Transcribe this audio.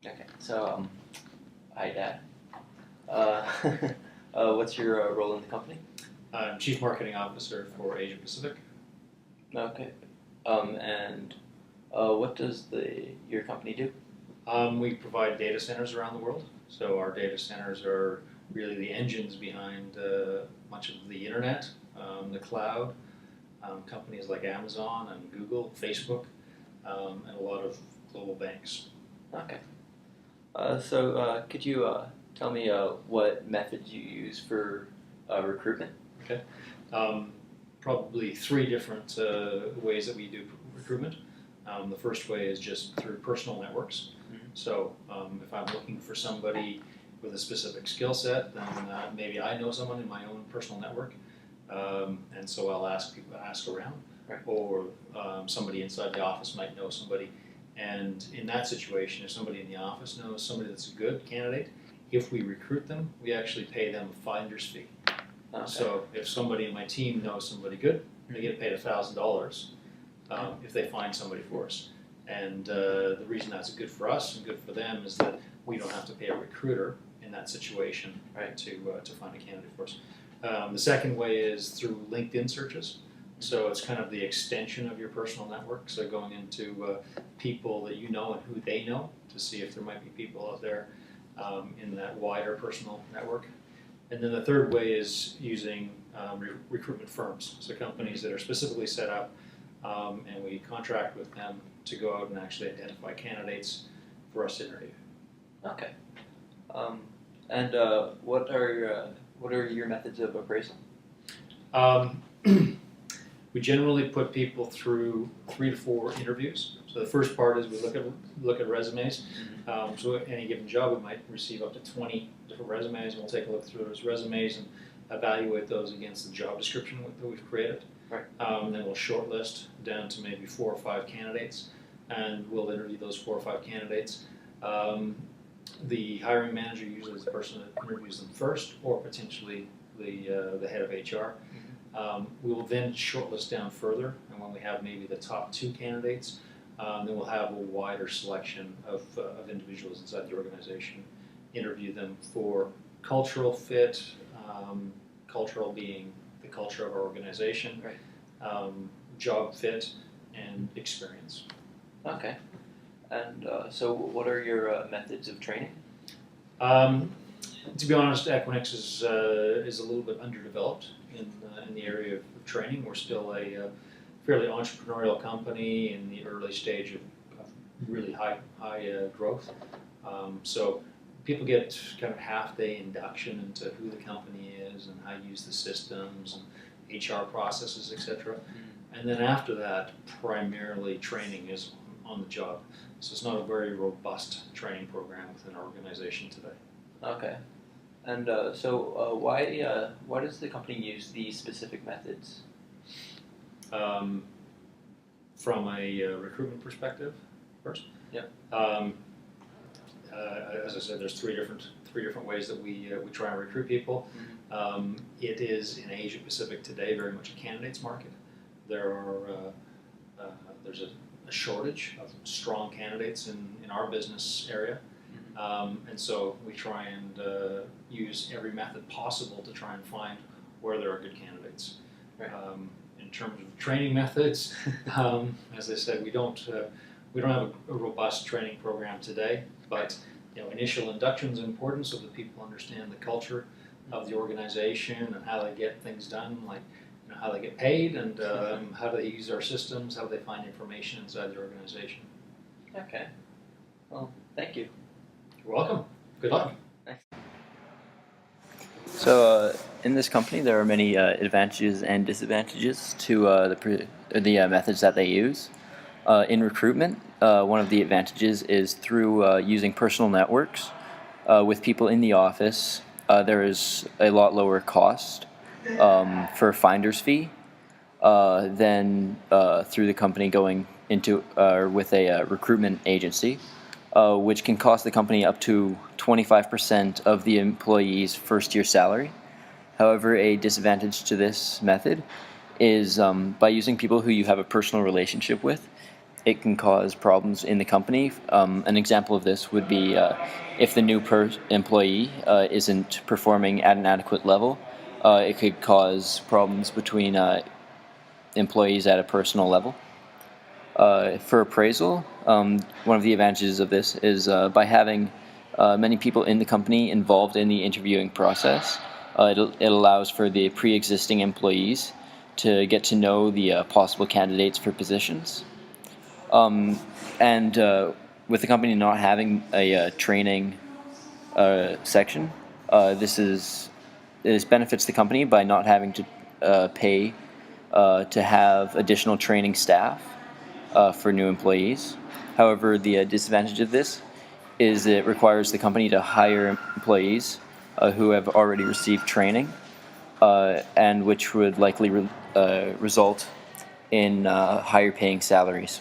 Okay, so hi Dad. Uh, what's your role in the company? I'm Chief Marketing Officer for Asia Pacific. Okay, and what does your company do? We provide data centers around the world. So our data centers are really the engines behind much of the internet, the cloud, companies like Amazon and Google, Facebook, and a lot of global banks. Okay, so could you tell me what methods you use for recruitment? Okay, probably three different ways that we do recruitment. The first way is just through personal networks. So if I'm looking for somebody with a specific skill set, then maybe I know someone in my own personal network, and so I'll ask around, Right. or somebody inside the office might know somebody. And in that situation, if somebody in the office knows somebody that's a good candidate, if we recruit them, we actually pay them a finder's fee. Okay. So if somebody in my team knows somebody good, they get paid $1,000 if they find somebody for us. And the reason that's good for us and good for them is that we don't have to pay a recruiter in that situation, right, to find a candidate for us. The second way is through LinkedIn searches. So it's kind of the extension of your personal network. So going into people that you know and who they know to see if there might be people out there in that wider personal network. And then the third way is using recruitment firms, so companies that are specifically set up, and we contract with them to go out and actually identify candidates for us to interview. Okay, and what are your methods of appraisal? We generally put people through 3 to 4 interviews. So the first part is we look at resumes. So at any given job, we might receive up to 20 different resumes, and we'll take a look through those resumes and evaluate those against the job description that we've created. Right. Then we'll shortlist down to maybe 4 or 5 candidates, and we'll interview those 4 or 5 candidates. The hiring manager usually is the person that interviews them first, or potentially the head of HR. We will then shortlist down further, and when we have maybe the top 2 candidates, then we'll have a wider selection of individuals inside the organization, interview them for cultural fit, cultural being the culture of our organization, right. Job fit, and experience. Okay, and so what are your methods of training? To be honest, Equinix is a little bit underdeveloped in the area of training. We're still a fairly entrepreneurial company in the early stage of really high growth. So people get kind of half-day induction into who the company is and how to use the systems and HR processes, etc. And then after that, primarily training is on the job. So it's not a very robust training program within our organization today. Okay, and so why does the company use these specific methods? From a recruitment perspective, first. Yep. As I said, there's three different ways that we try and recruit people. It is in Asia Pacific today very much a candidates market. There's a shortage of strong candidates in our business area, and so we try and use every method possible to try and find where there are good candidates. Right. In terms of training methods, as I said, we don't have a robust training program today, but initial induction is important so that people understand the culture of the organization and how they get things done, like how they get paid and how do they use our systems, how do they find information inside the organization. Okay, well, thank you. You're welcome. Good luck. Thanks. So in this company, there are many advantages and disadvantages to the methods that they use. In recruitment, one of the advantages is through using personal networks with people in the office. There is a lot lower cost for finder's fee than through the company going into with a recruitment agency, which can cost the company up to 25% of the employee's first year salary. However, a disadvantage to this method is by using people who you have a personal relationship with, it can cause problems in the company. An example of this would be if the new employee isn't performing at an adequate level, it could cause problems between employees at a personal level. For appraisal, one of the advantages of this is by having many people in the company involved in the interviewing process, it allows for the pre-existing employees to get to know the possible candidates for positions. And with the company not having a training section, this benefits the company by not having to pay to have additional training staff for new employees. However, the disadvantage of this is it requires the company to hire employees who have already received training, and which would likely result in higher paying salaries.